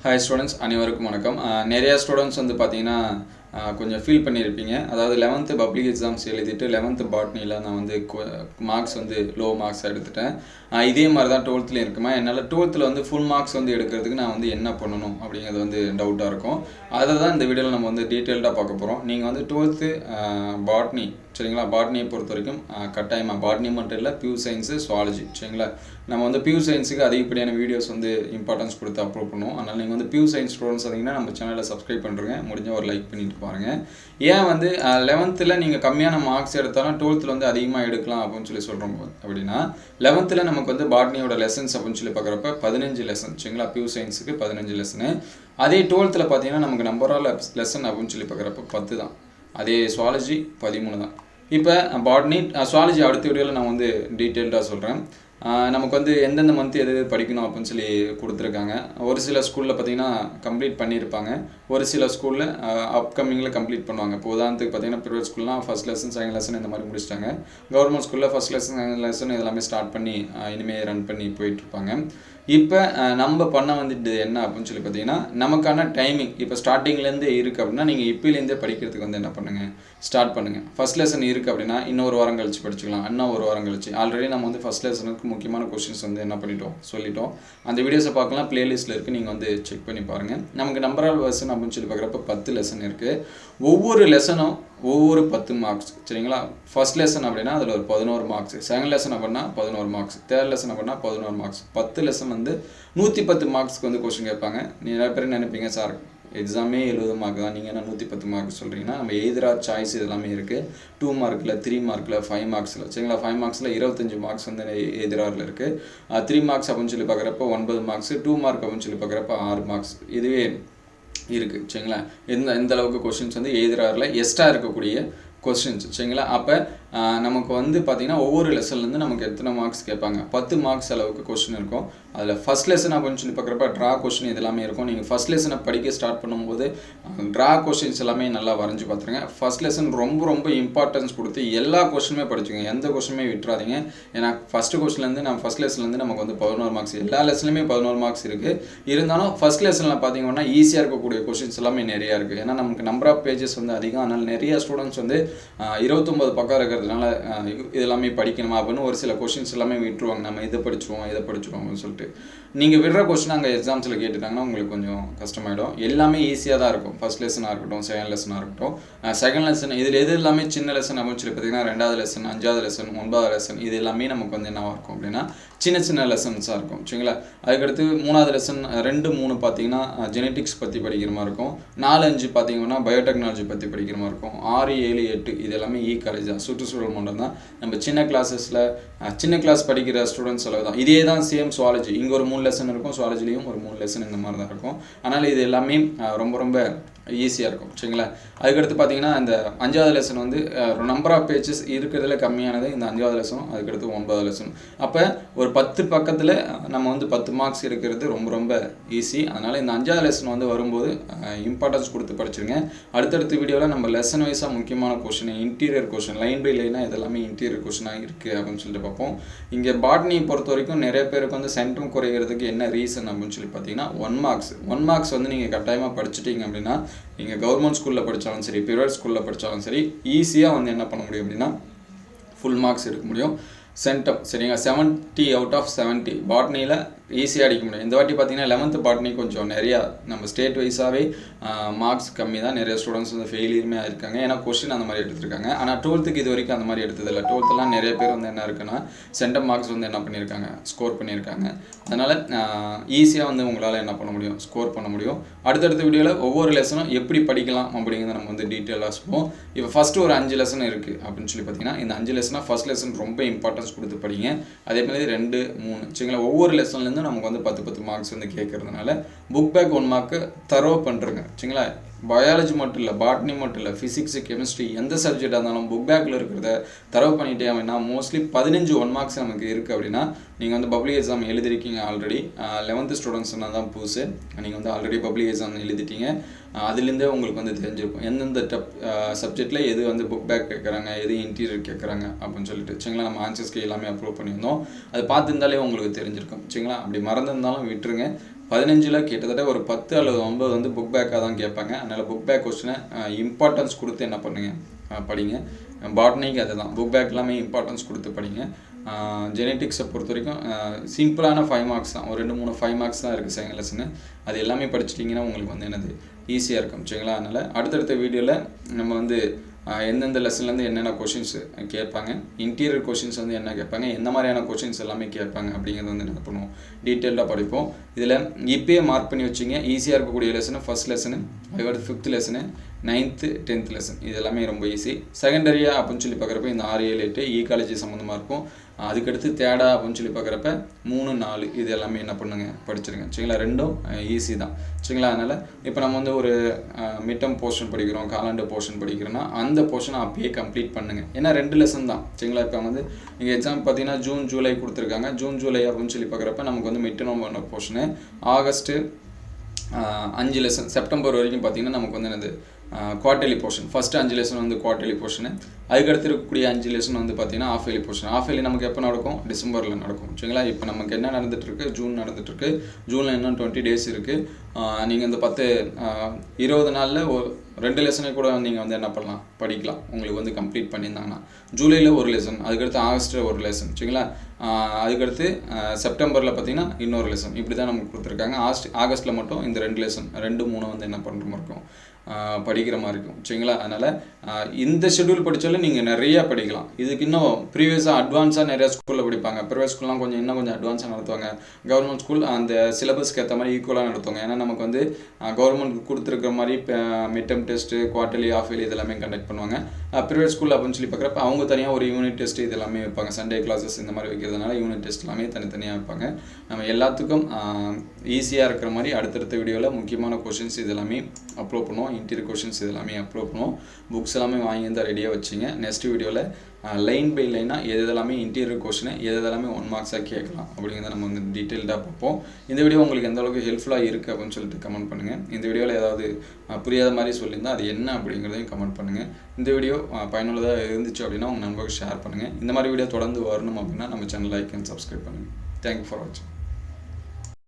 Hi students, அனைவருக்கும் வணக்கம். நிறையா ஸ்டூடெண்ட்ஸ் வந்து பார்த்தீங்கன்னா கொஞ்சம் ஃபீல் பண்ணியிருப்பீங்க. அதாவது 11th பப்ளிக் எக்ஸாம்ஸ் எழுதிட்டு 11th பாட்னியில் நான் வந்து மார்க்ஸ் வந்து லோ மார்க்ஸ் எடுத்துட்டேன். இதே மாதிரி தான் 12th இருக்குமா, என்னால் 12th வந்து ஃபுல் மார்க்ஸ் வந்து எடுக்கிறதுக்கு நான் வந்து என்ன பண்ணணும் அப்படிங்கிறது வந்து டவுட்டாக இருக்கும். அதை தான் இந்த வீடியோவில் நம்ம வந்து டீட்டெயில்டாக பார்க்க போகிறோம். நீங்கள் வந்து 12th பாட்னி சரிங்களா, பாட்னியை பொறுத்த வரைக்கும் கட்டாயமாக பாட்னி மட்டும் இல்லை, பியூ சயின்ஸு, சுவாலஜி சரிங்களா. நம்ம வந்து பியூ சயின்ஸுக்கு அதிகப்படியான வீடியோஸ் வந்து இம்பார்ட்டன்ஸ் கொடுத்து அப்லோட் பண்ணுவோம். அதனால் நீங்கள் வந்து பியூ சயின்ஸ் ஸ்டூடெண்ட்ஸ் இருந்தீங்கன்னா நம்ம சேனலில் சப்ஸ்கிரைப் பண்ணுறேங்க, முடிஞ்ச ஒரு லைக் பண்ணிட்டு பாருங்கள். ஏன் வந்து 11th நீங்கள் கம்மியான மார்க்ஸ் எடுத்தாலும் 12th வந்து அதிகமாக எடுக்கலாம் அப்படின்னு சொல்லி சொல்கிறோம் அப்படின்னா, 11th நமக்கு வந்து பாட்னியோட லெசன்ஸ் அப்படின்னு சொல்லி பார்க்குறப்ப 15 லெசன் சரிங்களா, பியூ சயின்ஸுக்கு 15 லெசனு. அதே 12th பார்த்தீங்கன்னா நமக்கு நம்பர் ஆஃப் லெசன் அப்படின்னு சொல்லி பார்க்குறப்ப 10 தான். அதே சுவாலஜி 13 தான். இப்போ பாட்னி சுவாலஜி அடுத்த வீடியோவில் நான் வந்து டீட்டெயில்டாக சொல்கிறேன். நமக்கு வந்து எந்தெந்த மந்த் எது படிக்கணும் அப்படின்னு சொல்லி கொடுத்துருக்காங்க. ஒரு சில ஸ்கூலில் பார்த்தீங்கன்னா கம்ப்ளீட் பண்ணியிருப்பாங்க, ஒரு சில ஸ்கூலில் அப்கமிங்கில் கம்ப்ளீட் பண்ணுவாங்க. இப்போ உதாரணத்துக்கு பார்த்தீங்கன்னா ப்ரைவேட் ஸ்கூல்லாம் ஃபஸ்ட் லெசன் செகண்ட் லெசன் இந்த மாதிரி முடிச்சிட்டாங்க. கவர்மெண்ட் ஸ்கூலில் ஃபஸ்ட் லெசன் செகண்ட் லெசன் இதெல்லாமே ஸ்டார்ட் பண்ணி இனிமேல் ரன் பண்ணி போயிட்டுருப்பாங்க. இப்போ நம்ம பண்ண வந்துட்டு என்ன அப்படின்னு சொல்லி பார்த்தீங்கன்னா, நமக்கான டைமிங் இப்போ ஸ்டார்டிங்லேருந்தே இருக்குது அப்படின்னா நீங்கள் இப்போலேருந்தே படிக்கிறதுக்கு வந்து என்ன பண்ணுங்கள், ஸ்டார்ட் பண்ணுங்கள். ஃபஸ்ட் லெசன் இருக்குது அப்படின்னா இன்னொரு வாரம் கழிச்சு படிச்சுக்கலாம், இன்னும் ஒரு வாரம் கழிச்சு. ஆல்ரெடி நம்ம வந்து ஃபஸ்ட் லெசனுக்கு முக்கியமான கொஸ்டின்ஸ் வந்து என்ன பண்ணிட்டோம், சொல்லிட்டோம். அந்த வீடியோஸை பார்க்கலாம், பிளேலிஸ்ட்டில் இருக்குது, நீங்கள் வந்து செக் பண்ணி பாருங்கள். நமக்கு நம்பர் ஆஃப் லெசன் அப்படின்னு சொல்லி பார்க்குறப்ப 10 லெசன் இருக்குது. ஒவ்வொரு லெசனும் ஒவ்வொரு 10 மார்க்ஸ் சரிங்களா. ஃபஸ்ட் லெசன் அப்படின்னா அதில் ஒரு 11 மார்க்ஸ், செகண்ட் லெசன் அப்படின்னா 11 மார்க்ஸ், தேர்ட் லெசன் அப்படின்னா 11 மார்க்ஸ். 10 லெசன் வந்து 110 மார்க்ஸ்க்கு வந்து கொஸ்டின் கேட்பாங்க. நிறைய பேர் நினைப்பீங்க, சார் எக்ஸாமே 70 மார்க் தான், நீங்கள் என்ன 110 மார்க் சொல்கிறீங்கன்னா, நம்ம எதிரா சாய்ஸ் இதெல்லாமே இருக்குது. 2 மார்க்கில், 3 மார்க்கில், 5 மார்க்ஸில் சரிங்களா. 5 மார்க்ஸில் 25 மார்க்ஸ் வந்து எதிராரில் இருக்குது. 3 மார்க்ஸ் அப்படின்னு சொல்லி பார்க்குறப்ப 9 மார்க்ஸ், 2 மார்க் அப்படின்னு சொல்லி பார்க்குறப்ப 6 மார்க்ஸ் இதுவே இருக்குது சரிங்களா. எந்த அளவுக்கு கொஸ்டின்ஸ் வந்து எதிராரில் எக்ஸ்ட்ரா இருக்கக்கூடிய கொஸ்டின்ஸ் சரிங்களா. அப்போ நமக்கு வந்து பார்த்திங்கன்னா ஒவ்வொரு லெசன்லேருந்து நமக்கு எத்தனை மார்க்ஸ் கேட்பாங்க, 10 மார்க்ஸ் அளவுக்கு கொஸ்டின் இருக்கும். அதில் ஃபஸ்ட் லெசன் அப்படின்னு சொல்லி பார்க்குறப்ப ட்ரா கொஸ்டின் இதெல்லாமே இருக்கும். நீங்கள் ஃபஸ்ட் லெசனை படிக்க ஸ்டார்ட் பண்ணும்போது ட்ரா கொஸ்டின்ஸ் எல்லாமே நல்லா வரைஞ்சி பார்த்துருங்க. ஃபஸ்ட் லெசன் ரொம்ப இம்பார்ட்டன்ஸ் கொடுத்து எல்லா கொஸ்டினுமே படிச்சுங்க, எந்த கொஸ்டினுமே விட்டுறாதீங்க. ஏன்னா ஃபஸ்ட்டு கொஸ்டின்லேருந்து நம்ம ஃபஸ்ட் லெசன்லேருந்து நமக்கு வந்து 11 மார்க்ஸ், எல்லா லெசன்லையுமே 11 மார்க்ஸ் இருக்குது. இருந்தாலும் ஃபஸ்ட் லெசனில் பார்த்தீங்கன்னா ஈஸியாக இருக்கக்கூடிய கொஸ்டின்ஸ் எல்லாமே நிறையா இருக்குது. ஏன்னா நமக்கு நம்பர் ஆஃப் பேஜஸ் வந்து அதிகம். அதனால் நிறைய ஸ்டூடெண்ட்ஸ் வந்து 29 பக்கம் இருக்கிறதுனால இது எல்லாமே படிக்கணுமா அப்படின்னு ஒரு சில கொஸ்டின்ஸ் எல்லாமே விட்டுருவாங்க. நம்ம இதை படிச்சுருவோம் அப்படின்னு சொல்லிட்டு நீங்கள் விடுற கொஸ்டின் அங்கே எக்ஸாம்ஸில் கேட்டுட்டாங்கன்னா உங்களுக்கு கொஞ்சம் கஷ்டமாயிடும். எல்லாமே ஈஸியாக தான் இருக்கும். ஃபஸ்ட் லெசனாக இருக்கட்டும், செகண்ட் லெசனாக இருக்கட்டும், செகண்ட் லெசன் இதில் எது எல்லாமே சின்ன லெசன் அப்படின்னு சொல்லி பார்த்தீங்கன்னா 2வது லெசன், 5வது லெசன், 9வது லெசன் இது எல்லாமே நமக்கு வந்து என்னவாக இருக்கும் அப்படின்னா சின்ன லெசன்ஸாக இருக்கும் சரிங்களா. அதுக்கடுத்து 3வது லெசன் 2, 3 பார்த்தீங்கன்னா ஜெனட்டிக்ஸ் பற்றி படிக்கிற மாதிரி இருக்கும். 4, 5 பார்த்தீங்கன்னா பயோடெக்னாலஜி பற்றி படிக்கிற மாதிரி இருக்கும். 6, 7, 8 இது எல்லாமே காலேஜ் தான், சுற்றுச்சூழல் மண்டலம் தான். நம்ம சின்ன கிளாஸஸில் சின்ன கிளாஸ் படிக்கிற ஸ்டூடெண்ட்ஸ் அளவு தான். இதே தான் சேம் சுவாலஜி, இங்கே ஒரு 3 லெசன் இருக்கும், சுவாலஜிலையும் ஒரு 3 லெசன் இந்த மாதிரி தான் இருக்கும். அதனால் இது எல்லாமே ரொம்ப ஈஸியாக இருக்கும் சரிங்களா. அதுக்கடுத்து பார்த்தீங்கன்னா இந்த 5வது லெசன் வந்து நம்பர் ஆஃப் பேஜஸ் இருக்கிறதுல கம்மியானது இந்த 5வது லெசனும், அதுக்கடுத்து 9வது லெசனும். அப்போ ஒரு 10 பக்கத்தில் நம்ம வந்து 10 மார்க்ஸ் இருக்கிறது ரொம்ப ஈஸி. அதனால் இந்த 5வது லெசன் வந்து வரும்போது இம்பார்ட்டன்ஸ் கொடுத்து படிச்சுருங்க. அடுத்தடுத்த வீடியோவில் நம்ம லெசன் வைஸாக முக்கியமான question, interior question, line by லைனாக இதெல்லாமே இன்டீரியர் கொஸ்டினாக இருக்குது அப்படின்னு சொல்லிட்டு பார்ப்போம். இங்கே பாட்னியை பொறுத்த வரைக்கும் நிறைய பேருக்கு வந்து சென்டம் குறைகிறதுக்கு என்ன ரீசன் அப்படின்னு சொல்லி பார்த்தீங்கன்னா 1 மார்க்ஸ் வந்து நீங்கள் கட்டாயமாக படிச்சுட்டீங்க அப்படின்னா நீங்கள் கவர்மெண்ட் ஸ்கூலில் படித்தாலும் சரி, ப்ரைவேட் ஸ்கூலில் படித்தாலும் சரி, ஈஸியாக வந்து என்ன பண்ண முடியும் அப்படின்னா ஃபுல் மார்க்ஸ் எடுக்க முடியும். சென்டம் சரிங்களா, 70 out of 70 பாட்னியில் ஈஸியாக அடிக்க முடியும். இந்த வாட்டி பார்த்தீங்கன்னா 11th பாட்னி கொஞ்சம் நிறையா நம்ம ஸ்டேட் வைஸாகவே மார்க்ஸ் கம்மி தான். நிறைய ஸ்டூடெண்ட்ஸ் வந்து ஃபெயிலியருமே ஆயிருக்காங்க, ஏன்னா கொஸ்டின் அந்த மாதிரி எடுத்துருக்காங்க. ஆனால் 12th இது வரைக்கும் அந்த மாதிரி எடுத்ததில்லை. 12th நிறைய பேர் வந்து என்ன இருக்குன்னா சென்டம் மார்க்ஸ் வந்து என்ன பண்ணியிருக்காங்க, ஸ்கோர் பண்ணியிருக்காங்க. அதனால் ஈஸியாக வந்து உங்களால் என்ன பண்ண முடியும், ஸ்கோர் பண்ண முடியும். அடுத்தடுத்த வீடியோவில் ஒவ்வொரு லெசனும் எப்படி படிக்கலாம் அப்படிங்கிறத நம்ம வந்து டீட்டெயிலாக சொல்லுவோம். இப்போ ஃபஸ்ட்டு ஒரு 5 லெசன் இருக்குது அப்படின்னு சொல்லி பார்த்தீங்கன்னா இந்த 5 லெசனாக ஃபஸ்ட் லெசன் ரொம்ப இம்பார்ட்டன்ஸ் கொடுத்து படிங்க. அதே மாதிரி 2, 3 சரிங்களா. ஒவ்வொரு லெசன்லேருந்து நமக்கு வந்து 10 மார்க்ஸ் வந்து கேட்கறதுனால புக் பேக் 1 மார்க்கு தரோ பண்ணுறங்க சரிங்களா. பயாலஜி மட்டும் இல்லை, பாட்னி மட்டும் இல்லை, ஃபிசிக்ஸு, கெமிஸ்ட்ரி எந்த சப்ஜெக்டாக இருந்தாலும் புக் பேக்கில் இருக்கிறத தரவு பண்ணிட்டே அப்படின்னா மோஸ்ட்லி 15 1 மார்க்ஸ் நமக்கு இருக்குது. அப்படின்னா நீங்கள் வந்து பப்ளிக் எக்ஸாம் எழுதிருக்கீங்க ஆல்ரெடி. 11th ஸ்டூடெண்ட்ஸ்னால் தான் புதுசு, நீங்கள் வந்து ஆல்ரெடி பப்ளிக் எக்ஸாம் எழுதிட்டீங்க. அதுலேருந்தே உங்களுக்கு வந்து தெரிஞ்சிருக்கும் எந்தெந்த சப்ஜெக்டில் எது வந்து புக் பேக் கேட்குறாங்க, எது இன்டீரியர் கேட்குறாங்க அப்படின்னு சொல்லிட்டு சரிங்களா. நம்ம ஆன்சர்ஸ்க்கு எல்லாமே அப்லோட் பண்ணியிருந்தோம், அது பார்த்துருந்தாலே உங்களுக்கு தெரிஞ்சிருக்கும் சரிங்களா. அப்படி மறந்துருந்தாலும் விட்டுருங்க. 15ல் கிட்டத்தட்ட ஒரு 10 அல்லது 9 வந்து புக் பேக்காக தான் கேட்பாங்க. அதனால் புக் பேக் கொஸ்டினை இம்பார்ட்டன்ஸ் கொடுத்து என்ன பண்ணுங்க படிங்க. பாட்னிக்கு அதுதான் புக் பேக் எல்லாமே இம்பார்ட்டன்ஸ் கொடுத்து படிங்க. ஜெனட்டிக்ஸை பொறுத்த வரைக்கும் சிம்பிளான 5 மார்க்ஸ் தான், ஒரு 2-3 5 மார்க்ஸ் தான் இருக்குது செகண்ட் லெசனு. அது எல்லாமே படிச்சிட்டிங்கன்னா உங்களுக்கு வந்து என்னது ஈஸியாக இருக்கும் சரிங்களா. அதனால் அடுத்தடுத்த வீடியோவில் நம்ம வந்து எந்தெந்த லெசன்லேருந்து என்னென்ன கொஷின்ஸ் கேட்பாங்க, இன்டீரியர் கொஷின்ஸ் வந்து என்ன கேட்பாங்க, எந்த மாதிரியான கொஷின்ஸ் எல்லாமே கேட்பாங்க அப்படிங்கிறது வந்து என்ன பண்ணுவோம் டீட்டெயிலாக படிப்போம். இதில் இப்போயே மார்க் பண்ணி வச்சிங்க. ஈஸியாக இருக்கக்கூடிய லெசனு ஃபஸ்ட் லெசனு, அதுக்கடுத்து 5th lesson, 9th 10th lesson, இது எல்லாமே ரொம்ப ஈஸி. செகண்டரியாக அப்படின்னு சொல்லி பார்க்குறப்ப இந்த 6, 7, 8 ஈகாலஜி சம்மந்தமாக இருக்கும். அதுக்கடுத்து தேர்டாக அப்படின்னு சொல்லி பார்க்குறப்ப 3, 4 இது எல்லாமே என்ன பண்ணுங்க படிச்சிருங்க சரிங்களா. ரெண்டும் ஈஸி தான் சரிங்களா. அதனால் இப்போ நம்ம வந்து ஒரு மிட்டம் போர்ஷன் படிக்கிறோம், காலாண்டு போர்ஷன் படிக்கிறோன்னா அந்த போர்ஷனை அப்பயே கம்ப்ளீட் பண்ணுங்கள். ஏன்னா 2 லெசன் தான் சரிங்களா. இப்போ வந்து நீங்கள் எக்ஸாம் பார்த்தீங்கன்னா ஜூன் ஜூலை கொடுத்துருக்காங்க. ஜூன் ஜூலை அப்படின்னு சொல்லி பார்க்குறப்ப நமக்கு வந்து midterm portion August 5 lesson, September வரைக்கும் பார்த்திங்கன்னா நமக்கு வந்து என்னது குவார்டர்லி போர்ஷன். ஃபஸ்ட்டு 5 லெசன் வந்து குவார்டர்லி போர்ஷனு, அதுக்கடுத்து இருக்கக்கூடிய 5 லெசன் வந்து பார்த்திங்கன்னா half yearly portion. Half yearly நமக்கு எப்போ நடக்கும், டிசம்பரில் நடக்கும் சரிங்களா. இப்போ நமக்கு என்ன நடந்துகிட்ருக்கு, ஜூன் நடந்துகிட்ருக்கு. ஜூனில் இன்னும் 20 days இருக்குது. நீங்கள் இந்த 20 நாளில் ஒரு 2 லெசனை கூட நீங்கள் வந்து என்ன பண்ணலாம் படிக்கலாம், உங்களுக்கு வந்து கம்ப்ளீட் பண்ணியிருந்தாங்கன்னா. ஜூலையில் ஒரு லெசன், அதுக்கடுத்து ஆகஸ்ட்டில் ஒரு லெசன் சரிங்களா. அதுக்கடுத்து செப்டம்பரில் பார்த்திங்கன்னா இன்னொரு லெசன், இப்படி தான் நமக்கு கொடுத்துருக்காங்க. ஆகஸ்ட்டில் மட்டும் இந்த 2 லெசன் 2, 3 வந்து என்ன பண்ணுற மாதிரி இருக்கும், படிக்கிற மாதிரி இருக்கும் சரிங்களா. அதனால் இந்த ஷெட்யூல் படித்தாலும் நீங்கள் நிறையா படிக்கலாம். இதுக்கு இன்னும் ப்ரீவியஸாக அட்வான்ஸாக நிறையா ஸ்கூலில் படிப்பாங்க. ப்ரைவேட் ஸ்கூல்லாம் இன்னும் கொஞ்சம் அட்வான்ஸாக நடத்துவாங்க. கவர்மெண்ட் ஸ்கூல் அந்த சிலபஸ்க்கு ஏற்ற மாதிரி ஈக்குவலாக நடத்துவாங்க. ஏன்னா நமக்கு வந்து கவர்மெண்ட் கொடுத்துருக்குற மாதிரி midterm test, quarterly, half yearly இதெல்லாமே கண்டக்ட் பண்ணுவாங்க. ப்ரைவேட் ஸ்கூல் அப்படின்னு சொல்லி பார்க்குறப்ப அவங்க தனியாக ஒரு யூனிட் டெஸ்ட் இது எல்லாமே வைப்பாங்க. சண்டே கிளாஸஸ் இந்த மாதிரி வைக்கிறதுனால யூனிட் டெஸ்ட் எல்லாமே தனித்தனியாக வைப்பாங்க. நம்ம எல்லாத்துக்கும் ஈஸியாக இருக்கிற மாதிரி அடுத்தடுத்த வீடியோவில் முக்கியமான கொஷின்ஸ் இது எல்லாமே அப்லோட் பண்ணுவோம். இன்டீரியர் கொஷின்ஸ் இது எல்லாமே அப்லோட் பண்ணுவோம். புக்ஸ் எல்லாமே வாங்கி வந்து ரெடியாக வச்சுங்க. நெக்ஸ்ட் வீடியோவில் லைன் பை லைனாக எது எல்லாமே இன்டீரியர் கொஷினை எது எல்லாமே 1 மார்க்ஸாக கேட்கலாம் அப்படிங்கிறத நம்ம வந்து டீட்டெயில்டாக பார்ப்போம். இந்த வீடியோ உங்களுக்கு எந்த அளவுக்கு ஹெல்ப்ஃபுல்லாக இருக்குது அப்படின்னு சொல்லிட்டு கமெண்ட் பண்ணுங்கள். இந்த வீடியோவில் ஏதாவது புரியாத மாதிரி சொல்லியிருந்தால் அது என்ன அப்படிங்கிறதையும் கமெண்ட் பண்ணுங்கள். இந்த வீடியோ பயனுள்ளதாக இருந்துச்சு அப்படின்னா உங்கள் நண்பர்களுக்கு ஷேர் பண்ணுங்கள். இந்த மாதிரி வீடியோ தொடர்ந்து வரணும் அப்படின்னா நம்ம சேனல் லைக் அண்ட் சப்ஸ்கிரைப் பண்ணுங்கள். தேங்க்யூ ஃபார் வாட்சிங்.